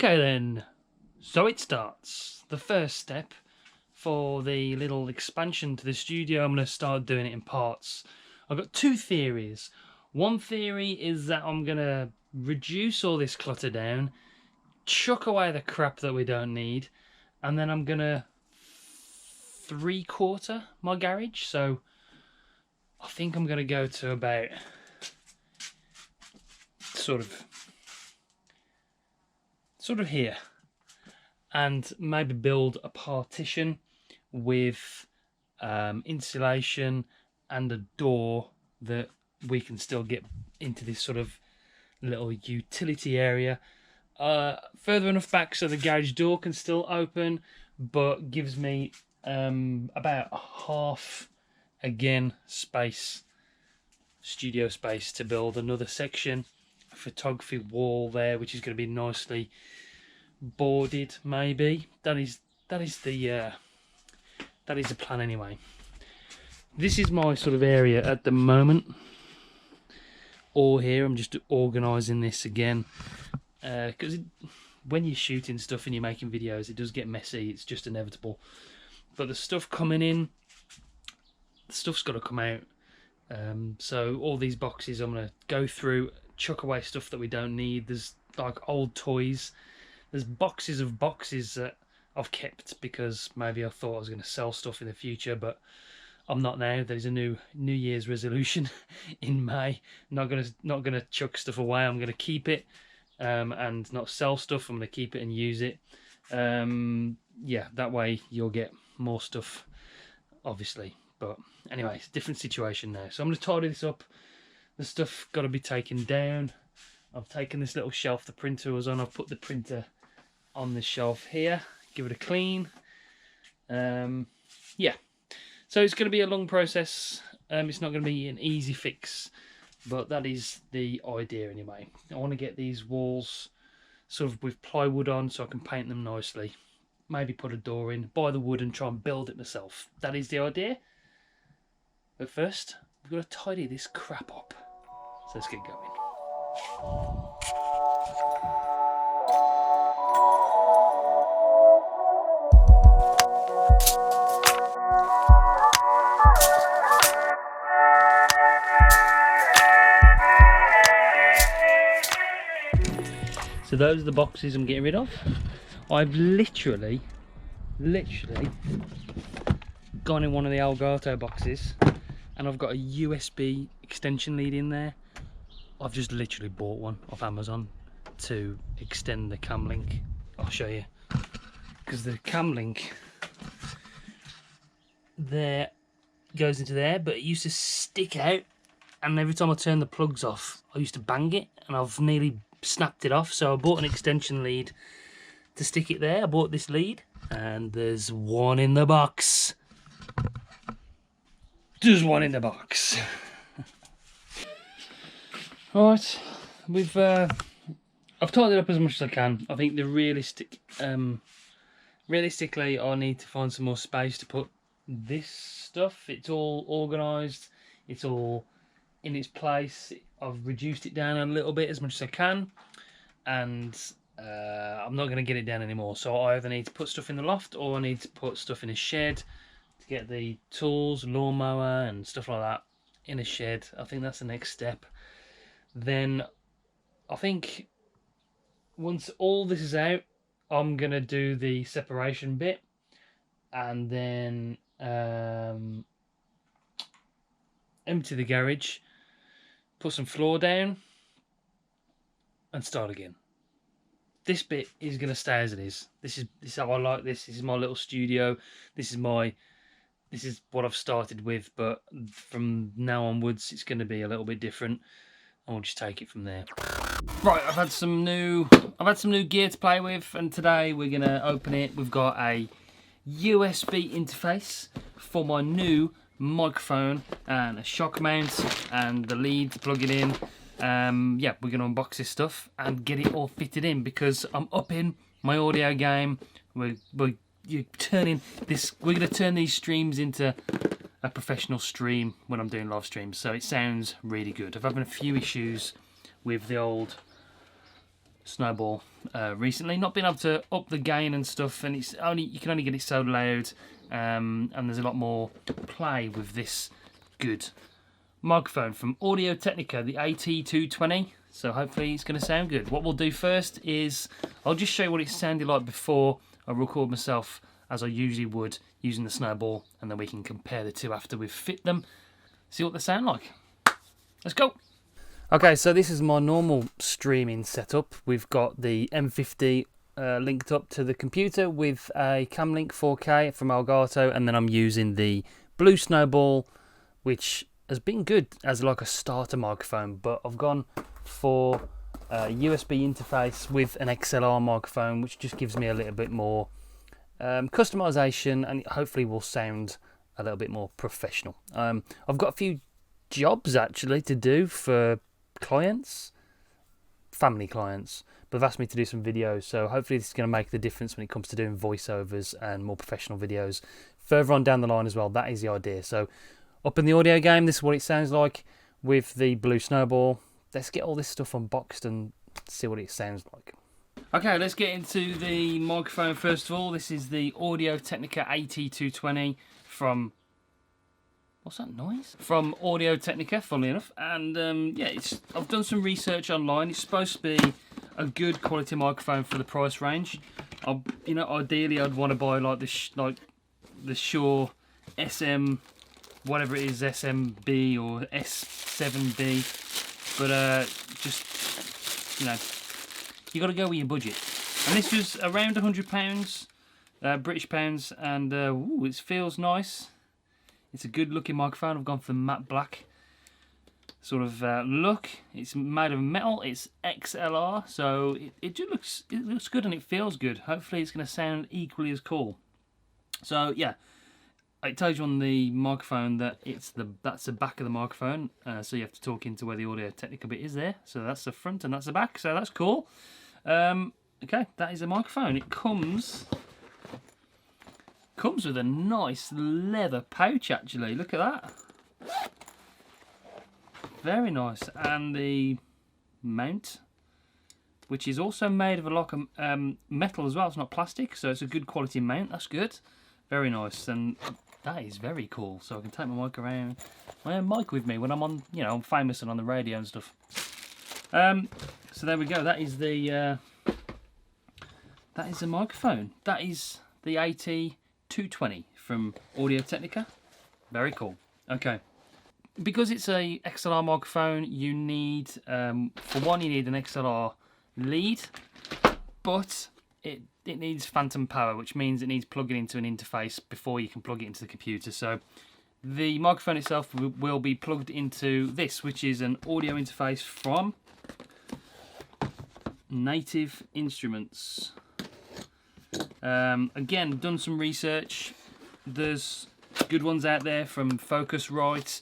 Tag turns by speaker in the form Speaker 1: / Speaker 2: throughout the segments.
Speaker 1: Okay then, so it starts. The first step for the little expansion to the studio, I'm going to start doing it in parts. I've got two theories. One theory is that I'm going to reduce all this clutter down, chuck away the crap that we don't need, and then I'm going to 3/4 my garage. So I think I'm going to go to about sort of here, and maybe build a partition with insulation and a door that we can still get into this sort of little utility area. Further enough back so the garage door can still open, but gives me about half again space, studio space, to build another section, a photography wall there, which is going to be nicely boarded. Maybe that is the plan anyway. This is my sort of area at the moment. All here, I'm just organising this again, because when you're shooting stuff and you're making videos, it does get messy. It's just inevitable. But the stuff coming in, the stuff's got to come out. So all these boxes, I'm gonna go through, chuck away stuff that we don't need. There's like old toys. There's boxes of boxes that I've kept because maybe I thought I was going to sell stuff in the future, but I'm not now. There's a New Year's resolution in May. Not gonna chuck stuff away. I'm gonna keep it and not sell stuff. I'm gonna keep it and use it. Yeah, that way you'll get more stuff, obviously. But anyway, it's a different situation now. So I'm gonna tidy this up. The stuff got to be taken down. I've taken this little shelf the printer was on. I've put the printer on the shelf here. Give it a clean. Yeah. So it's going to be a long process. It's not going to be an easy fix, but that is the idea anyway. I want to get these walls sort of with plywood on so I can paint them nicely. Maybe put a door in, buy the wood and try and build it myself. That is the idea. But first, we've got to tidy this crap up. So let's get going. So those are the boxes I'm getting rid of. I've literally gone in one of the Elgato boxes and I've got a USB extension lead in there. I've just literally bought one off Amazon to extend the cam link. I'll show you. Because the cam link there goes into there, but it used to stick out, and every time I turn the plugs off, I used to bang it, and I've nearly snapped it off. So I bought an extension lead to stick it there. I bought this lead, and there's one in the box. There's one in the box. Right, I've tidied it up as much as I can. I think the realistically, I need to find some more space to put this stuff. It's all organised. It's all in its place. I've reduced it down a little bit as much as I can, and I'm not going to get it down anymore. So I either need to put stuff in the loft or I need to put stuff in a shed to get the tools, lawnmower and stuff like that in a shed. I think that's the next step. Then I think once all this is out, I'm going to do the separation bit, and then empty the garage, put some floor down and start again. This bit is going to stay as it is. This is how I like this. This is my little studio. This is what I've started with, but from now onwards it's going to be a little bit different. I'll just take it from there. Right, I've had some new gear to play with, and today we're gonna open it. We've got a USB interface for my new microphone and a shock mount and the lead to plug it in. Yeah, we're gonna unbox this stuff and get it all fitted in because I'm upping my audio game. We're gonna turn these streams into a professional stream when I'm doing live streams, so it sounds really good. I've having a few issues with the old Snowball recently. Not been able to up the gain and stuff, and you can only get it so loud, and there's a lot more play with this good microphone from Audio-Technica, the AT2020. So hopefully it's going to sound good. What we'll do first is I'll just show you what it sounded like before I record myself, as I usually would, using the Snowball, and then we can compare the two after we've fit them, see what they sound like. Let's go. Okay, so this is my normal streaming setup. We've got the M50 linked up to the computer with a Camlink 4K from Elgato, and then I'm using the Blue Snowball, which has been good as like a starter microphone, but I've gone for a USB interface with an XLR microphone, which just gives me a little bit more customization, and it hopefully will sound a little bit more professional. I've got a few jobs actually to do for clients, family clients, but they've asked me to do some videos, so hopefully this is going to make the difference when it comes to doing voiceovers and more professional videos further on down the line as well. That is the idea. So up in the audio game, this is what it sounds like with the Blue Snowball. Let's get all this stuff unboxed and see what it sounds like. Okay, let's get into the microphone first of all. This is the Audio-Technica AT220 from... What's that noise? From Audio-Technica, funnily enough. And yeah, I've done some research online. It's supposed to be a good quality microphone for the price range. You know, ideally I'd want to buy like the Shure SM, whatever it is, SMB or S7B. But just, you know, you got to go with your budget. And this was around £100, British pounds, and ooh, it feels nice. It's a good looking microphone. I've gone for the matte black sort of look. It's made of metal. It's XLR, so it looks good and it feels good. Hopefully it's going to sound equally as cool. So yeah, it tells you on the microphone that that's the back of the microphone. So you have to talk into where the Audio-Technica bit is there. So that's the front and that's the back. So that's cool. Okay, that is the microphone. It comes with a nice leather pouch actually. Look at that. Very nice. And the mount, which is also made of a lot of metal as well. It's not plastic, so it's a good quality mount. That's good. Very nice. And that is very cool. So I can take my mic around. My own mic with me when I'm on, you know, I'm famous and on the radio and stuff. So there we go. That is the microphone. That is the AT220 from Audio-Technica. Very cool. Okay. Because it's a XLR microphone, you need, for one, you need an XLR lead, but it needs phantom power, which means it needs plugging into an interface before you can plug it into the computer. So the microphone itself will be plugged into this, which is an audio interface from Native Instruments. Again, done some research. There's good ones out there from Focusrite,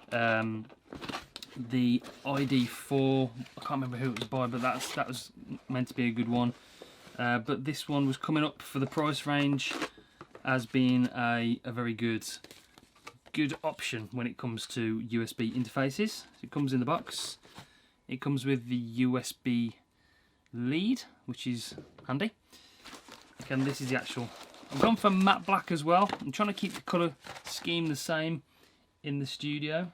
Speaker 1: the ID4. I can't remember who it was by, but that was meant to be a good one. But this one was coming up for the price range as being a very good option when it comes to USB interfaces. So it comes in the box. It comes with the USB lead, which is handy. Again, this is the actual... I've gone for matte black as well. I'm trying to keep the colour scheme the same in the studio.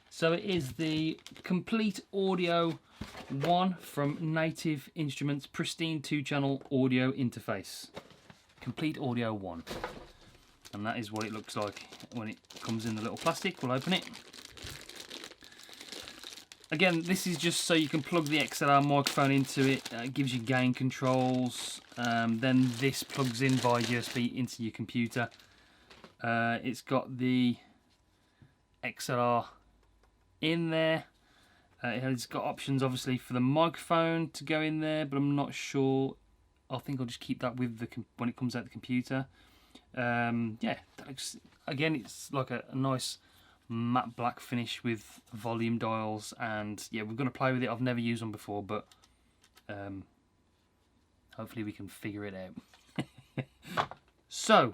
Speaker 1: So it is the Complete Audio 1 from Native Instruments Pristine 2-channel audio interface. Complete Audio 1. And that is what it looks like when it comes in the little plastic. We'll open it. Again, this is just so you can plug the XLR microphone into it. It gives you gain controls. Then this plugs in via USB into your computer. It's got the XLR in there. It's got options obviously for the microphone to go in there, but I'm not sure. I think I'll just keep that with the when it comes out the computer. Yeah, that looks, again, it's like a nice matte black finish with volume dials, and yeah, we're going to play with it. I've never used one before, but hopefully we can figure it out. So,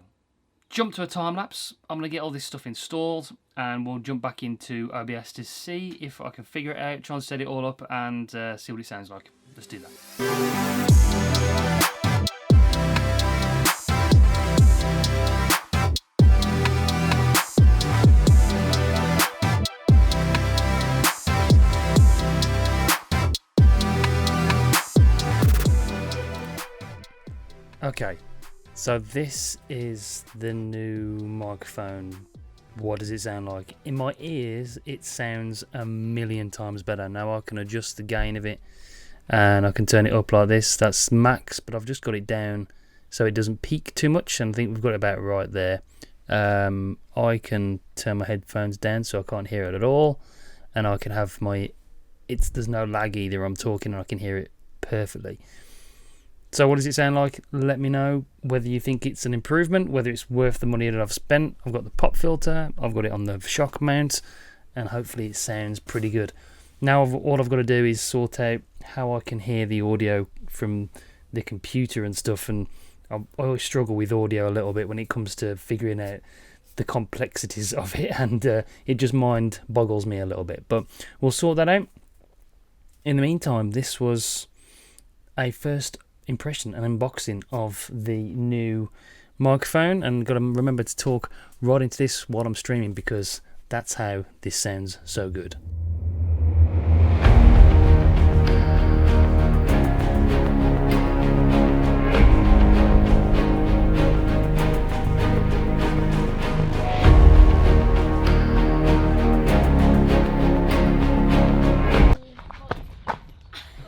Speaker 1: jump to a time lapse. I'm going to get all this stuff installed, and we'll jump back into OBS to see if I can figure it out, try and set it all up, and see what it sounds like. let's do that. Okay, so this is the new microphone. What does it sound like? In my ears, it sounds a million times better. Now I can adjust the gain of it and I can turn it up like this. That's max, but I've just got it down so it doesn't peak too much, and I think we've got it about right there. I can turn my headphones down so I can't hear it at all, and I can have there's no lag either. I'm talking and I can hear it perfectly. So what does it sound like? Let me know whether you think it's an improvement, whether it's worth the money that I've spent. I've got the pop filter, I've got it on the shock mount, and hopefully it sounds pretty good. Now all I've got to do is sort out how I can hear the audio from the computer and stuff, and I always struggle with audio a little bit when it comes to figuring out the complexities of it, and it just mind boggles me a little bit. But we'll sort that out. In the meantime, this was a first impression and unboxing of the new microphone, and got to remember to talk right into this while I'm streaming because that's how this sounds so good.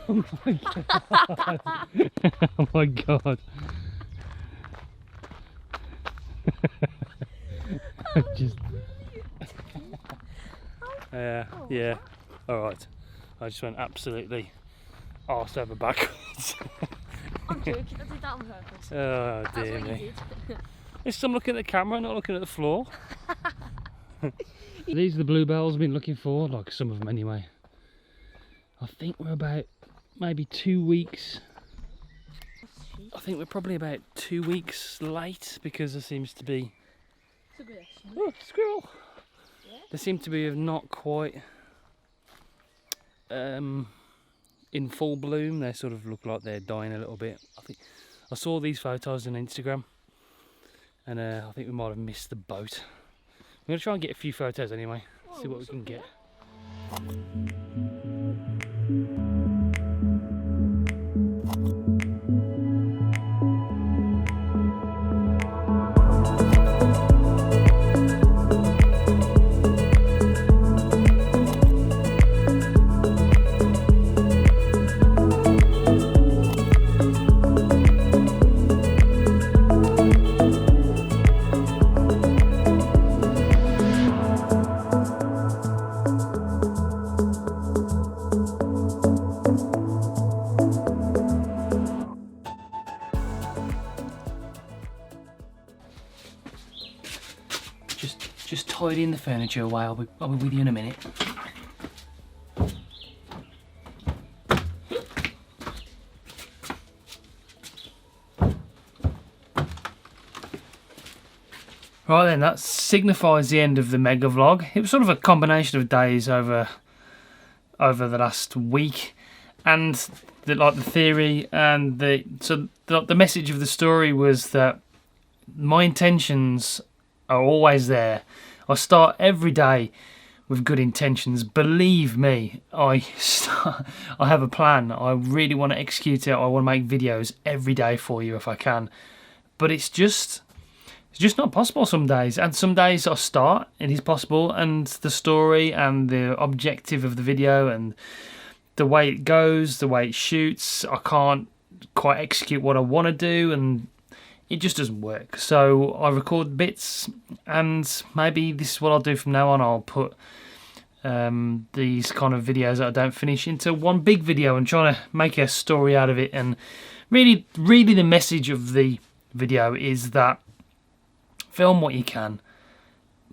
Speaker 1: Oh my god. Oh my god. Just yeah. Alright. I just went absolutely arse over backwards.
Speaker 2: I'm joking, I did that on purpose.
Speaker 1: Oh dear me. It's I'm looking at the camera, not looking at the floor. These are the Bluebells I've been looking for, like some of them anyway. I think we're about maybe 2 weeks. I think we're probably about 2 weeks late because there seems to be squirrel. Yeah. They seem to be not quite in full bloom. They sort of look like they're dying a little bit. I think I saw these photos on Instagram, and I think we might have missed the boat. I'm going to try and get a few photos anyway, see what we can get. Just tidying the furniture away. I'll be with you in a minute. Right then, that signifies the end of the mega vlog. It was sort of a combination of days over the last week, and the theory and the message of the story was that my intentions are always there. I start every day with good intentions. Believe me, I have a plan. I really want to execute it. I want to make videos every day for you if I can. But it's just not possible some days. And some days I start, it is possible, and the story and the objective of the video and the way it goes, the way it shoots, I can't quite execute what I want to do, and it just doesn't work. So I record bits, and maybe this is what I'll do from now on. I'll put these kind of videos that I don't finish into one big video and try to make a story out of it. And really the message of the video is that film what you can,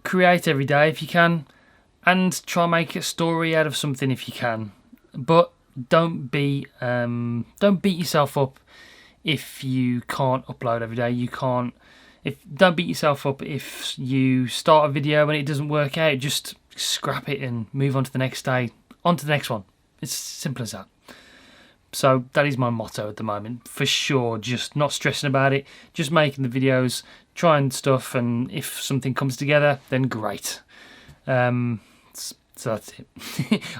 Speaker 1: create every day if you can, and try and make a story out of something if you can. But don't beat yourself up if you can't upload every day. Don't beat yourself up if you start a video and it doesn't work out. Just scrap it and move on to the next day, on to the next one. It's simple as that. So that is my motto at the moment, for sure. Just not stressing about it, just making the videos, trying stuff, and if something comes together, then great. So that's it.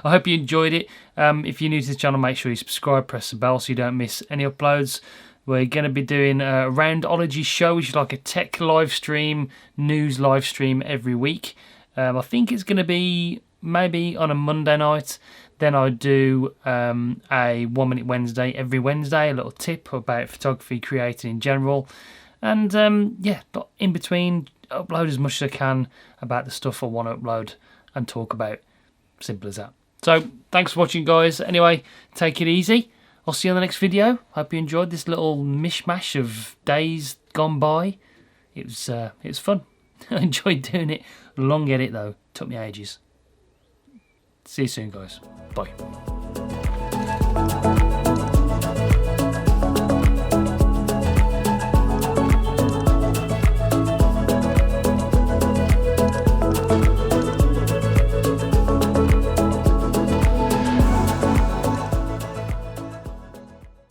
Speaker 1: I hope you enjoyed it. If you're new to the channel, make sure you subscribe, press the bell so you don't miss any uploads. We're going to be doing a Roundology show, which is like a tech live stream, news live stream every week. I think it's going to be maybe on a Monday night. Then I do a 1 Minute Wednesday every Wednesday, a little tip about photography creating in general. And yeah, in between, upload as much as I can about the stuff I want to upload and talk about. Simple as that. So thanks for watching, guys. Anyway, take it easy. I'll see you on the next video. Hope you enjoyed this little mishmash of days gone by. It was fun. I enjoyed doing it. Long edit though. Took me ages. See you soon, guys. Bye.